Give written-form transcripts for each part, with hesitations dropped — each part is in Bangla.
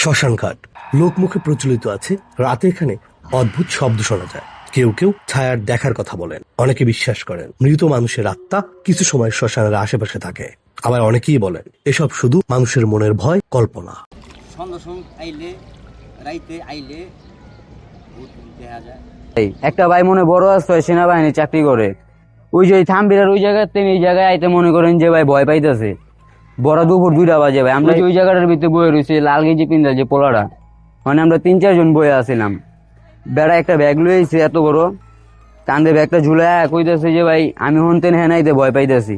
শ্মশানঘাট লোকমুখে প্রচলিত আছে। রাতে এখানে অদ্ভুত শব্দ শোনা যায়। কেউ কেউ ছায়ার দেখার কথা বলেন। অনেকে বিশ্বাস করেন মৃত মানুষের আত্মা কিছু সময় শ্মশানের আশেপাশে থাকে। আবার অনেকেই বলেন এসব শুধু মানুষের মনের ভয়, কল্পনা। একটা ভাই মনে বড় আছে, সেনাবাহিনী চাকরি করে। ওই যে থামবিরার ওই জায়গাতে এই জায়গায় আইতে মনে করেন যে ভাই ভয় পাইতেছে। বড় দুপুর 2টা বাজে ভাই, আমরা ওই জায়গাটার ভিতরে বয়ে রয়েছি, লাল গেঞ্জি পিন্দা যে পোলাটা, মানে আমরা 3-4 জন বয়ে আসছিলাম। বেড়া একটা ব্যাগ লইছে এত বড়, কান্দে ব্যাগটা ঝুলায় কইতেছে যে ভাই আমি হনতেন হেনাইতে ভয় পাইতেছি।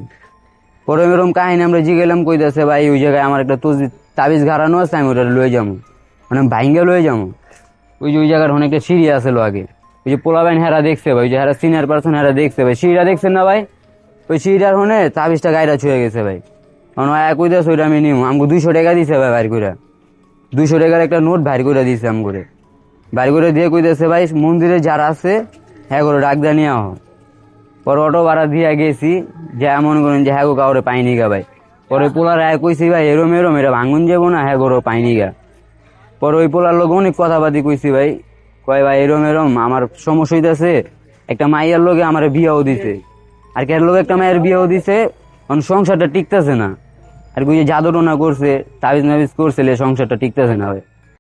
পরে এরকম কাহিনী আমরা জিগেলাম, কইতেছে ভাই ওই জায়গায় আমার একটা তাবিজ ঘাড়ানো আছে, আমি ওটা লয়ে যাবো, মানে ভাইঙ্গা লয়ে যাবো। ওই যে ওই জায়গার অনেকটা সিঁড়ি আসলো আগে, ওই যে পোলাবাইন হেরা দেখছে ভাই, ওই যে হেরা সিনিয়র পার্সন হেরা দেখছে ভাই, সিঁড়িটা দেখছেন না ভাই, ওই সিঁড়িটার হনে তাবিজটা গাইরা ছুঁয়ে গেছে ভাই। কারণ কইতেছে ওইটা আমি নিম, আমাকে 200 টাকা দিছে ভাই, বাইর করে 200 টাকার একটা নোট বাইর করে দিছে আম করে, বাইর করে দিয়ে কইতেছে ভাই মন্দিরে যারা আছে হ্যাঁ করে ডাক দা নিয়ে আহ। পরে অটো ভাড়া দিয়ে গেছি, যে মনে করেন যে হ্যাঁ গো কাউরে পাইনি গা ভাই। পরে পোলার কইছি ভাই এরম এরম এটা ভাঙুন যাবো না, হ্যাঁ গো পাইনি গা। পরে ওই পোলার লোক অনেক কথাবাদি কইছি ভাই, কয় ভাই এরম এরম আমার সমস্যা হইতেছে, একটা মাইয়ার লোকে আমার বিয়াও দিছে, আর কে লোক একটা মায়ের বিয়াও দিছে, সংসারটা টিকতেছে না। আর ওই যে জাদু টোনা করছে, তাবিজ নাবিজ করছে, সংসারটা টিকতেছে না ভাই।